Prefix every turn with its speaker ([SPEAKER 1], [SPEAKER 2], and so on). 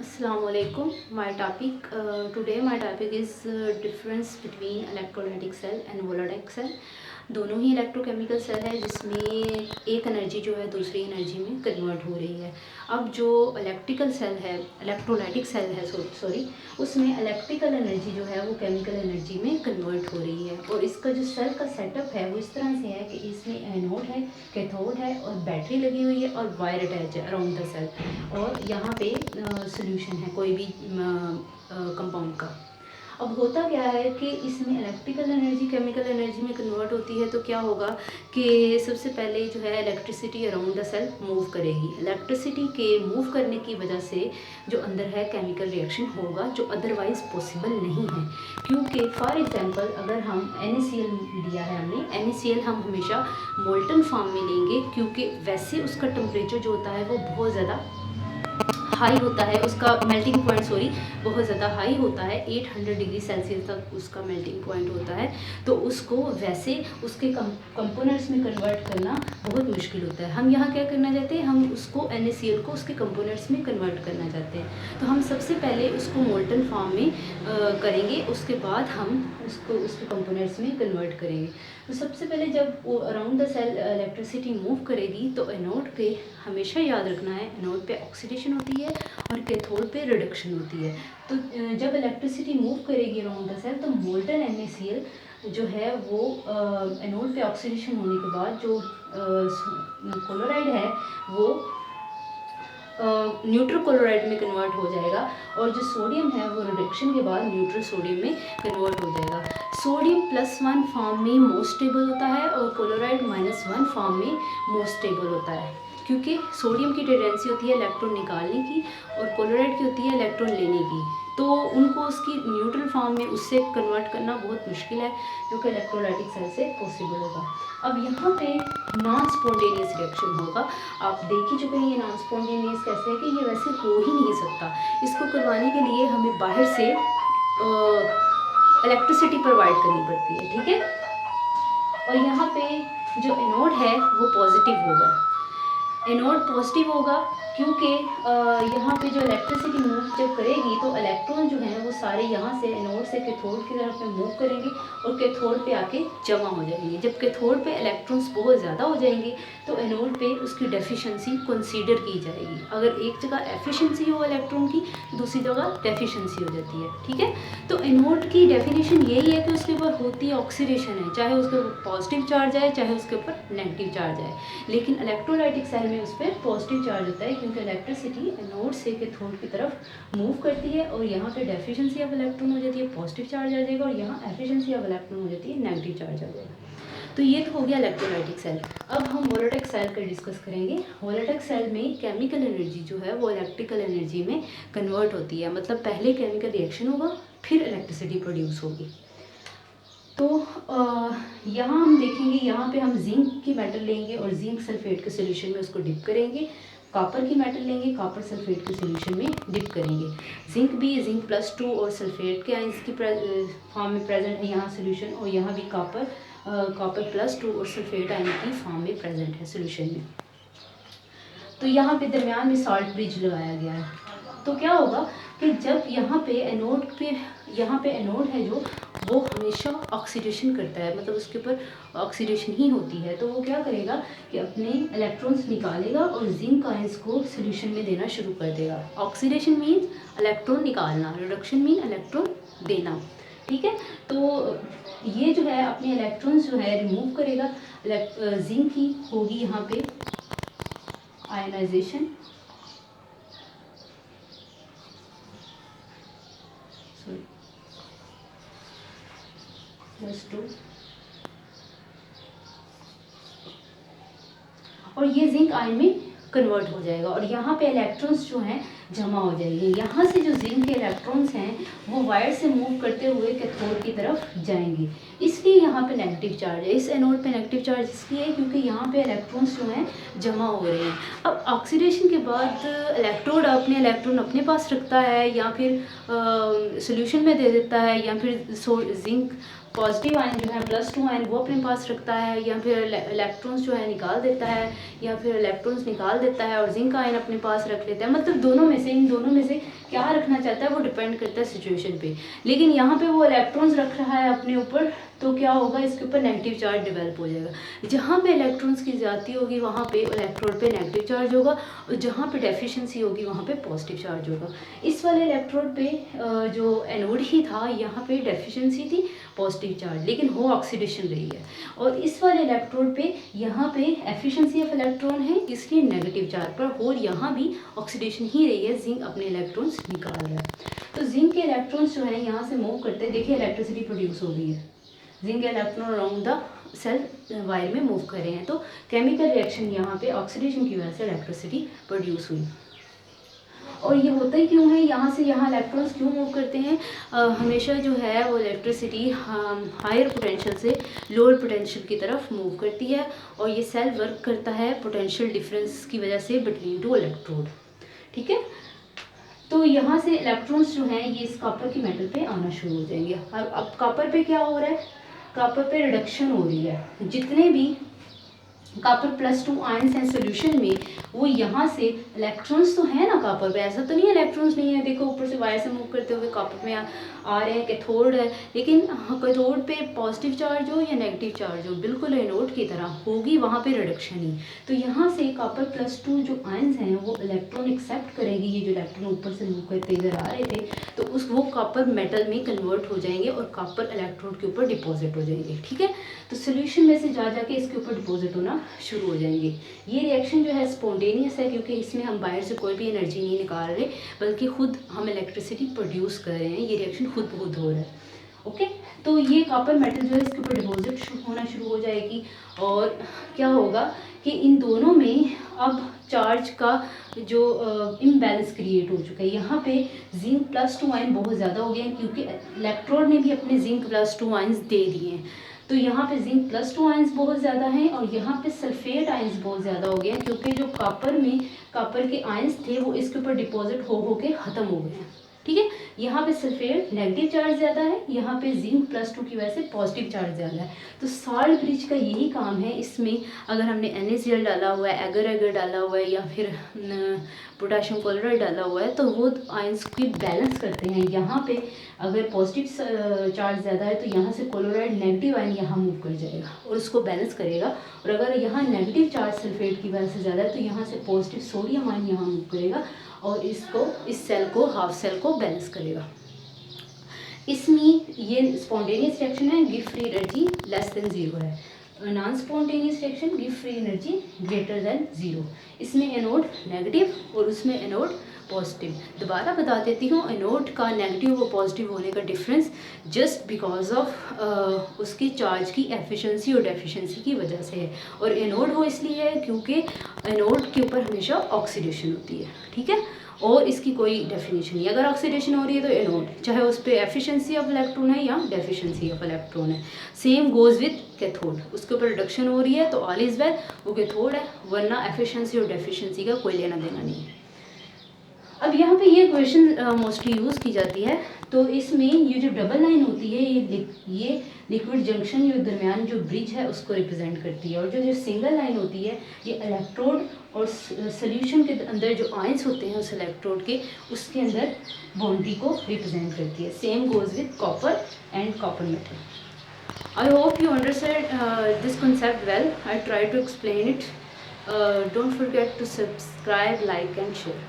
[SPEAKER 1] Assalamualaikum. My topic is difference between electrolytic cell and volatile cell. दोनों ही electrochemical cell है जिसमें एक energy जो है दूसरी एनर्जी में कन्वर्ट हो रही है। अब जो इलेक्ट्रिकल सेल है, इलेक्ट्रोलाइटिक सेल है सॉरी, उसमें इलेक्ट्रिकल एनर्जी जो है वो केमिकल एनर्जी में कन्वर्ट हो रही है। और इसका जो सेल का सेटअप है वो इस तरह से है कि इसमें एनोड है, कैथोड है और बैटरी लगी हुई है और वायर अटैच है अराउंड द सेल। और यहाँ पे सोल्यूशन है कोई भी कंपाउंड का। अब होता क्या है कि इसमें इलेक्ट्रिकल एनर्जी केमिकल एनर्जी में कन्वर्ट होती है, तो क्या होगा कि सबसे पहले जो है electricity around the cell move करेगी। इलेक्ट्रिसिटी के मूव करने की वजह से जो अंदर है केमिकल रिएक्शन होगा जो अदरवाइज़ पॉसिबल नहीं है। क्योंकि फॉर एग्जांपल अगर हम NaCl लिया है हमने, NaCl हम हमेशा मोल्टन फॉर्म में लेंगे क्योंकि वैसे उसका टेम्परेचर जो होता है वो बहुत ज़्यादा हाई होता है, उसका मेल्टिंग पॉइंट बहुत ज़्यादा हाई होता है, 800 डिग्री सेल्सियस तक उसका मेल्टिंग पॉइंट होता है। तो उसको वैसे उसके कंपोनेंट्स में कन्वर्ट करना बहुत मुश्किल होता है। हम यहाँ क्या करना चाहते हैं, हम उसको NaCl को उसके कंपोनेंट्स में कन्वर्ट करना चाहते हैं। तो हम सबसे पहले उसको मोल्टन फॉर्म में करेंगे, उसके बाद हम उसको उसके कंपोनेंट्स में कन्वर्ट करेंगे। तो सबसे पहले जब वो around the cell electricity move करेगी तो एनोड पे हमेशा याद रखना है, एनोड पे ऑक्सीडेशन होती है और कैथोड पे रिडक्शन होती है। तो जब इलेक्ट्रिसिटी मूव करेगी अराउंड द सेल तो मोल्टन NaCl जो है वो एनोड पे ऑक्सीडेशन होने के बाद जो क्लोराइड है वो न्यूट्रल क्लोराइड में कन्वर्ट हो जाएगा और जो सोडियम है वो रिडक्शन के बाद न्यूट्रल सोडियम में कन्वर्ट हो जाएगा। सोडियम +1 फॉर्म में मोस्ट स्टेबल होता है और क्लोराइड -1 फॉर्म में मोस्ट स्टेबल होता है, क्योंकि सोडियम की टेंडेंसी होती है इलेक्ट्रॉन निकालने की और क्लोराइड की होती है इलेक्ट्रॉन लेने की। तो उनको उसकी न्यूट्रल फॉर्म में उससे कन्वर्ट करना बहुत मुश्किल है, जो कि इलेक्ट्रोलाइटिक सेल से पॉसिबल होगा। अब यहाँ पे नॉन स्पॉन्टेनियस रिएक्शन होगा। आप देख ही चुके हैं ये नॉन स्पॉन्टेनियस कैसे है कि ये वैसे हो ही नहीं सकता। इसको करवाने के लिए हमें बाहर से इलेक्ट्रिसिटी प्रोवाइड करनी पड़ती है, ठीक है। और यहाँ पे जो एनोड है वो पॉजिटिव होगा, एनोड पॉजिटिव होगा क्योंकि यहाँ पे जो इलेक्ट्रिसिटी मूव जब करेगी तो इलेक्ट्रॉन जो हैं वो सारे यहाँ से एनोड से कैथोड की तरफ में मूव करेंगे और कैथोड पे आके जमा हो जाएंगे। जब कैथोड पे इलेक्ट्रॉन्स बहुत ज़्यादा हो जाएंगे तो एनोड पे उसकी डेफिशिएंसी कंसीडर की जाएगी। अगर एक जगह एफिशिएंसी हो इलेक्ट्रॉन की, दूसरी जगह डेफिशिएंसी हो जाती है, ठीक है। तो एनोड की डेफिनेशन यही है कि उसके ऊपर होती है ऑक्सीडेशन है, चाहे उसके ऊपर पॉजिटिव चार्ज आए चाहे उसके ऊपर नेगेटिव चार्ज आए। लेकिन इलेक्ट्रोलाइटिक सेल में उस पर पॉजिटिव चार्ज होता है क्योंकि इलेक्ट्रिसिटी एनोड से कैथोड की तरफ मूव करती है और यहाँ पे डेफिशिएंसी ऑफ इलेक्ट्रॉन हो जाती है, पॉजिटिव चार्ज आ जाएगा, और यहाँ एफिशिएंसी ऑफ इलेक्ट्रॉन हो जाती है, नेगेटिव चार्ज आ जाएगा। तो ये तो हो गया इलेक्ट्रोलाइटिक सेल। अब हम वोलेटाइल सेल का डिस्कस करेंगे। वोलेटाइल सेल में केमिकल एनर्जी जो है वो इलेक्ट्रिकल एनर्जी में कन्वर्ट होती है, मतलब पहले केमिकल रिएक्शन होगा फिर इलेक्ट्रिसिटी प्रोड्यूस होगी। तो यहाँ हम देखेंगे, यहाँ पे हम जिंक की मेटल लेंगे और जिंक सल्फेट के सोल्यूशन में उसको डिप करेंगे। कॉपर की मेटल लेंगे, कॉपर सल्फेट के सोल्यूशन में डिप करेंगे। जिंक भी जिंक +2 और सल्फेट के आयंस की फॉर्म में प्रेजेंट है यहाँ सोल्यूशन, और यहाँ भी कॉपर +2 और सल्फेट आयन की फॉर्म में प्रेजेंट है सोल्यूशन में। तो यहाँ पे दरमियान में सॉल्ट ब्रिज लगाया गया है। तो क्या होगा कि जब यहाँ पे एनोड है जो वो हमेशा ऑक्सीडेशन करता है, मतलब उसके ऊपर ऑक्सीडेशन ही होती है, तो वो क्या करेगा कि अपने इलेक्ट्रॉन्स निकालेगा और जिंक आयंस को सोल्यूशन में देना शुरू कर देगा। ऑक्सीडेशन मीन्स इलेक्ट्रॉन निकालना, रिडक्शन मीन इलेक्ट्रॉन देना, ठीक है। तो ये जो है अपने इलेक्ट्रॉन्स जो है रिमूव करेगा। जिंक की होगी यहाँ पे आयनाइजेशन, +2, और ये जिंक आयन में कन्वर्ट हो जाएगा और यहाँ पे इलेक्ट्रॉन्स जो हैं जमा हो जाएंगे। यहाँ से जो जिंक के इलेक्ट्रॉन्स हैं वो वायर से मूव करते हुए कैथोड की तरफ जाएंगे, इसलिए यहाँ पे नेगेटिव चार्ज है। इस एनोड पे नेगेटिव चार्ज इसलिए है क्योंकि यहाँ पे इलेक्ट्रॉन्स जो हैं जमा हो रहे हैं। अब ऑक्सीडेशन के बाद इलेक्ट्रोड अपने इलेक्ट्रॉन अपने पास रखता है या फिर सोल्यूशन में दे देता है, या फिर जिंक पॉजिटिव आयन जो है +2 आयन वो अपने पास रखता है, या फिर इलेक्ट्रॉन्स जो है निकाल देता है, या फिर इलेक्ट्रॉन्स निकाल देता है और जिंक आयन अपने पास रख लेता है। मतलब दोनों में से, इन दोनों में से क्या रखना चाहता है वो डिपेंड करता है सिचुएशन पे। लेकिन यहाँ पे वो इलेक्ट्रॉन्स रख रहा है अपने ऊपर, तो क्या होगा, इसके ऊपर नेगेटिव चार्ज डेवलप हो जाएगा। जहाँ पे इलेक्ट्रॉन्स की ज़्यादती होगी वहाँ पे इलेक्ट्रोड पे नेगेटिव चार्ज होगा, और जहाँ पे डेफिशिएंसी होगी वहाँ पे पॉजिटिव चार्ज होगा। इस वाले इलेक्ट्रोड पे जो एनोड ही था, यहाँ पे डेफिशिएंसी थी, पॉजिटिव चार्ज, लेकिन वो ऑक्सीडेशन रही है। और इस वाले इलेक्ट्रोड पे यहाँ पे एफिशिएंसी ऑफ इलेक्ट्रॉन है, इसलिए नेगेटिव चार्ज पर, और यहाँ भी ऑक्सीडेशन ही रही है, जिंक अपने इलेक्ट्रॉन्स निकाल रहा है। तो जिंक के इलेक्ट्रॉन्स जो है यहाँ से मूव करते हैं, देखिए इलेक्ट्रिसिटी प्रोड्यूस हो गई है, zinc electron around the cell wire में मूव कर रहे हैं, तो केमिकल रिएक्शन यहाँ पे ऑक्सीडेशन की वजह से इलेक्ट्रिसिटी प्रोड्यूस हुई। और ये होता ही क्यों है, यहाँ से यहाँ इलेक्ट्रॉन्स क्यों मूव करते हैं, हमेशा जो है वो इलेक्ट्रिसिटी हायर पोटेंशियल से लोअर पोटेंशियल की तरफ मूव करती है, और ये सेल वर्क करता है पोटेंशियल डिफरेंस की वजह से बिटवीन टू इलेक्ट्रोड। ठीक है, तो यहाँ से इलेक्ट्रॉन्स जो हैं ये इस कॉपर की मेटल पे आना शुरू हो जाएंगे। अब कॉपर पे क्या हो रहा है, कॉपर पे रिडक्शन हो रही है। जितने भी कॉपर +2 आयंस हैं सोल्यूशन में, वो यहाँ से इलेक्ट्रॉन्स तो है ना कॉपर पे, ऐसा तो नहीं है इलेक्ट्रॉन्स नहीं है, देखो ऊपर से वायर से मूव करते हुए कॉपर में आ रहे हैं, कैथोड है, लेकिन कैथोड पे पॉजिटिव चार्ज हो या नेगेटिव चार्ज हो, बिल्कुल एनोड की तरह होगी, वहाँ पे रिडक्शन ही। तो यहाँ से कॉपर +2 जो आयंस हैं वो इलेक्ट्रॉन एक्सेप्ट करेगी, ये जो इलेक्ट्रॉन ऊपर से मूव करते इधर आ रहे थे, तो वो कॉपर मेटल में कन्वर्ट हो जाएंगे और कॉपर इलेक्ट्रोड के ऊपर डिपॉजिट हो जाएंगे। ठीक है, तो सोल्यूशन में से जा जाके इसके ऊपर डिपॉजिट होना शुरू हो जाएंगे। ये रिएक्शन जो है स्पॉन्टेनियस है, क्योंकि इसमें हम बाहर से कोई भी एनर्जी नहीं निकाल रहे, बल्कि खुद हम इलेक्ट्रिसिटी प्रोड्यूस कर रहे हैं, ये रिएक्शन खुद ब खुद हो रहा है। ओके, तो ये कॉपर मेटल जो है इसके ऊपर डिपॉजिट होना शुरू हो जाएगी, और क्या होगा कि इन दोनों में अब चार्ज का जो इम्बैलेंस क्रिएट हो चुका है। यहाँ पे जिंक +2 आयन बहुत ज़्यादा हो गए हैं, क्योंकि इलेक्ट्रोड ने भी अपने जिंक +2 आयन्स दे दिए हैं, तो यहाँ पे जिंक +2 आयंस बहुत ज़्यादा हैं, और यहाँ पे सल्फेट आयंस बहुत ज़्यादा हो गए हैं, क्योंकि जो कॉपर के आयंस थे वो इसके ऊपर डिपॉजिट हो के ख़त्म हो गए हैं। ठीक है, यहाँ पे सल्फेट नेगेटिव चार्ज ज़्यादा है, यहाँ पे जिंक +2 की वजह से पॉजिटिव चार्ज ज़्यादा है। तो साल्ट ब्रिज का यही काम है, इसमें अगर हमने NaCl डाला हुआ है, एगर डाला हुआ है, या फिर पोटाशियम क्लोराइड डाला हुआ है, तो वो आयंस की बैलेंस करते हैं। यहाँ पे अगर पॉजिटिव चार्ज ज़्यादा है तो यहाँ से क्लोराइड नेगेटिव आयन यहाँ मूव कर जाएगा और उसको बैलेंस करेगा, और अगर यहाँ नेगेटिव चार्ज सल्फेट की वजह से ज़्यादा है तो यहाँ से पॉजिटिव सोडियम आयन यहाँ मूव करेगा, और इस सेल को हाफ सेल को बैलेंस करेगा। इसमें ये स्पॉन्टेनियस रिएक्शन है, गिव फ्री एनर्जी <0 है। Non spontaneous reaction give free energy <0। इसमें एनोड नेगेटिव और उसमें एनोड पॉजिटिव। दोबारा बता देती हूँ, एनोड का नेगेटिव और पॉजिटिव होने का डिफरेंस जस्ट बिकॉज ऑफ उसकी चार्ज की एफिशिएंसी और डेफिशिएंसी की वजह से है, और एनोड हो इसलिए है क्योंकि एनोड के ऊपर हमेशा ऑक्सीडेशन होती है। ठीक है, और इसकी कोई डेफिनेशन नहीं, अगर ऑक्सीडेशन हो रही है तो एनोड, चाहे उस पर एफिशिएंसी ऑफ इलेक्ट्रॉन है या डेफिशिएंसी ऑफ इलेक्ट्रॉन है। सेम गोज विद कैथोड, उसके ऊपर रिडक्शन हो रही है तो ऑल इज वेल, वो कैथोड है, वरना एफिशिएंसी और डेफिशिएंसी का कोई लेना देना नहीं है। अब यहाँ पे ये क्वेश्चन मोस्टली यूज़ की जाती है, तो इसमें ये जो डबल लाइन होती है ये लिक्विड जंक्शन जो दरमियान जो ब्रिज है उसको रिप्रेजेंट करती है, और जो सिंगल लाइन होती है ये इलेक्ट्रोड और सोल्यूशन के अंदर जो आयंस होते हैं उस इलेक्ट्रोड के, उसके अंदर बाउंड्री को रिप्रेजेंट करती है। Same goes with copper and copper metal. I hope you understand this concept well. I try to explain it. Don't forget to subscribe, like and share.